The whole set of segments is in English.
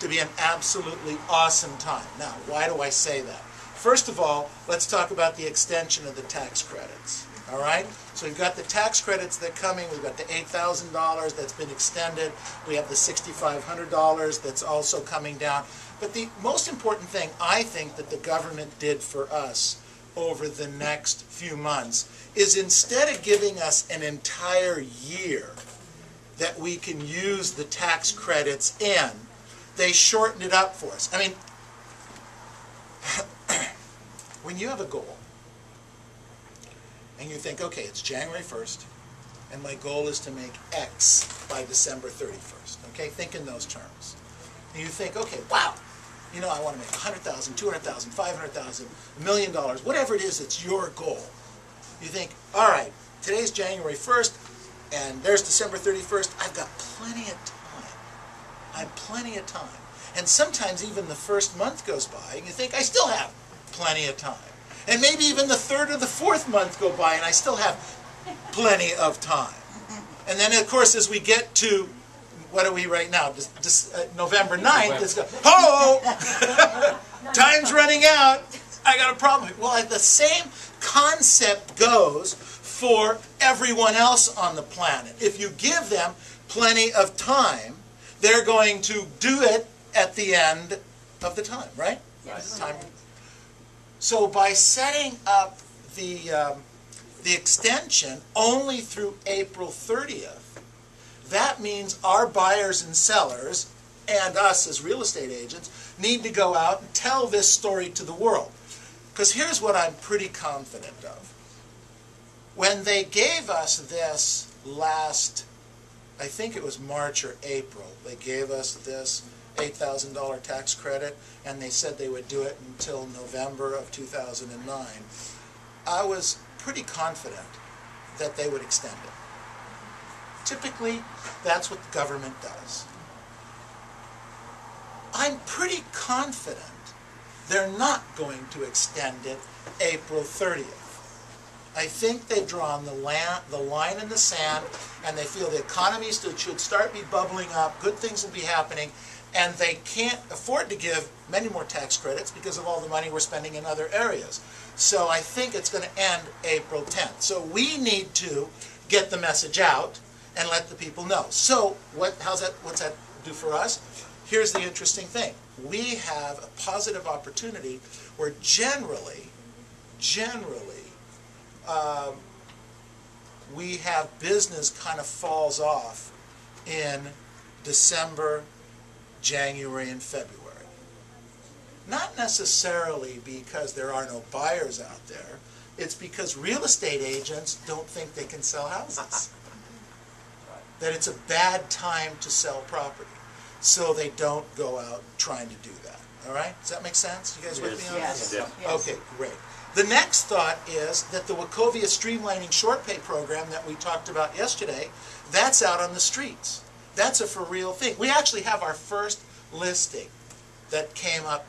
to be an absolutely awesome time. Now, why do I say that? First of all, let's talk about the extension of the tax credits. All right? So we've got the tax credits that are coming. We've got the $8,000 that's been extended. We have the $6,500 that's also coming down. But the most important thing, I think, that the government did for us over the next few months is instead of giving us an entire year that we can use the tax credits in, they shortened it up for us. I mean, when you have a goal, and you think, okay, it's January 1st, and my goal is to make X by December 31st, okay? Think in those terms. And you think, okay, wow, you know, I want to make $100,000, $200,000, $500,000, $1 million, whatever it is, it's your goal. You think, all right, today's January 1st, and there's December 31st, I've got plenty of time. I have plenty of time. And sometimes even the first month goes by, and you think, I still have plenty of time. And maybe even the third or the fourth month go by, and I still have plenty of time. And then, of course, as we get to, what are we right now? November 9th, it's time's running out. I got a problem. Well, the same concept goes for everyone else on the planet. If you give them plenty of time, they're going to do it at the end of the time, right? Yes. Time. So by setting up the extension only through April 30th, that means our buyers and sellers, and us as real estate agents, need to go out and tell this story to the world. Because here's what I'm pretty confident of. When they gave us this last, I think it was March or April, they gave us this $8,000 tax credit, and they said they would do it until November of 2009. I was pretty confident that they would extend it. Typically, that's what the government does. I'm pretty confident they're not going to extend it April 30th. I think they've drawn the line in the sand, and they feel the economy should start be bubbling up, good things will be happening, and they can't afford to give many more tax credits because of all the money we're spending in other areas. So I think it's going to end April 10th. So we need to get the message out and let the people know. So what's that do for us? Here's the interesting thing. We have a positive opportunity where generally, we have business kind of falls off in December, January, and February. Not necessarily because there are no buyers out there. It's because real estate agents don't think they can sell houses. That it's a bad time to sell property. So they don't go out trying to do that. All right? Does that make sense? You guys with me on Yes. this? Yes. Okay, great. The next thought is that the Wachovia Streamlining Short Pay program that we talked about yesterday, that's out on the streets. That's a for real thing. We actually have our first listing that came up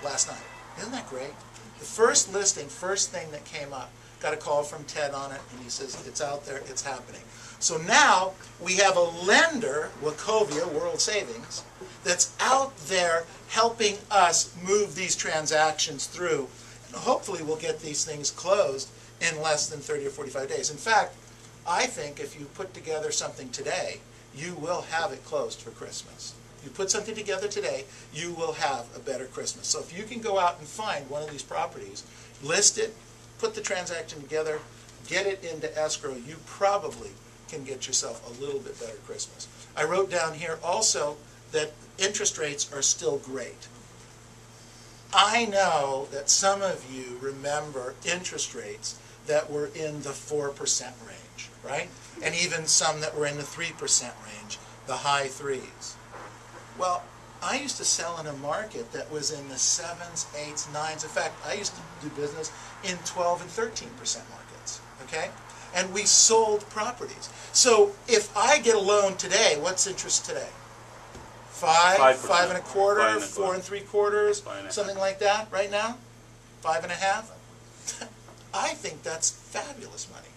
last night. Isn't that great? The first listing, first thing that came up, got a call from Ted on it, and he says, it's out there, it's happening. So now we have a lender, Wachovia, World Savings, that's out there helping us move these transactions through. And hopefully we'll get these things closed in less than 30 or 45 days. In fact, I think if you put together something today, you will have it closed for Christmas. You put something together today, you will have a better Christmas. So if you can go out and find one of these properties, list it, put the transaction together, get it into escrow, you probably can get yourself a little bit better Christmas. I wrote down here also that interest rates are still great. I know that some of you remember interest rates that were in the 4% range, right? And even some that were in the 3% range, the high threes. Well, I used to sell in a market that was in the 7s, 8s, 9s. In fact, I used to do business in 12 and 13% markets, okay? And we sold properties. So if I get a loan today, what's interest today? 5, 5%. 5 and a quarter, 5 and a 4 and 3/4, 5 and something like that right now? 5 and a half? I think that's fabulous money.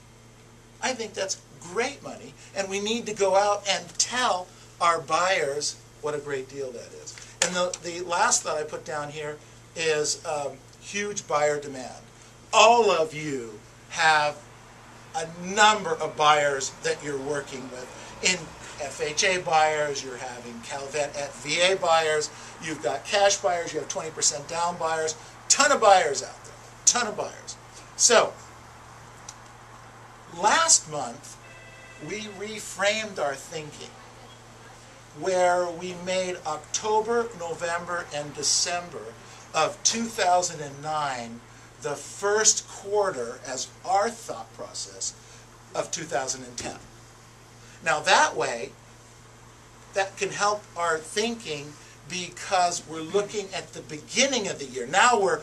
I think that's great money, and we need to go out and tell our buyers what a great deal that is. And the last thought I put down here is huge buyer demand. All of you have a number of buyers that you're working with. In FHA buyers, you're having Calvet at VA buyers, you've got cash buyers, you have 20% down buyers, ton of buyers out there, ton of buyers. So, last month, we reframed our thinking, where we made October, November, and December of 2009 the first quarter as our thought process of 2010. Now that way, that can help our thinking because we're looking at the beginning of the year. Now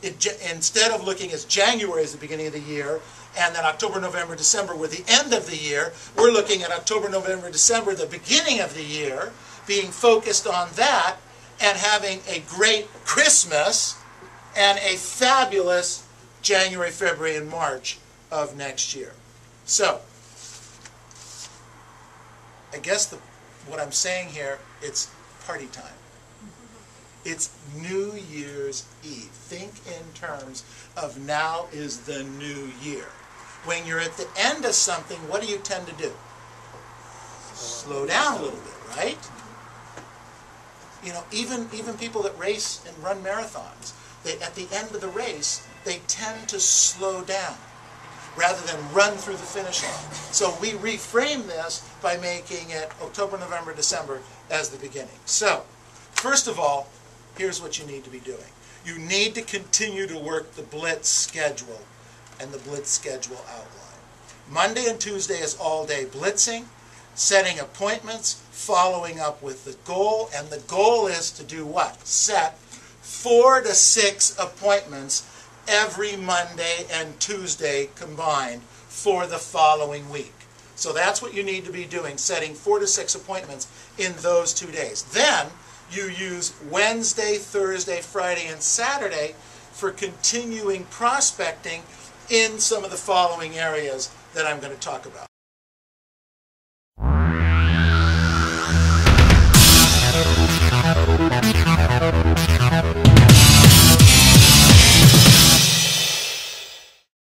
instead of looking as January as the beginning of the year, and then October, November, December were the end of the year, we're looking at October, November, December, the beginning of the year, being focused on that, and having a great Christmas and a fabulous January, February, and March of next year. So, I guess what I'm saying here, it's party time. It's New Year's Eve. Think in terms of now is the new year. When you're at the end of something, what do you tend to do? Slow down a little bit, right? You know, even people that race and run marathons, at the end of the race, they tend to slow down rather than run through the finish line. So we reframe this by making it October, November, December as the beginning. So, first of all, here's what you need to be doing. You need to continue to work the Blitz schedule and the Blitz schedule outline. Monday and Tuesday is all day blitzing, setting appointments, following up with the goal, and the goal is to do what? Set 4 to 6 appointments every Monday and Tuesday combined for the following week. So that's what you need to be doing, setting 4 to 6 appointments in those 2 days. Then you use Wednesday, Thursday, Friday, and Saturday for continuing prospecting in some of the following areas that I'm going to talk about.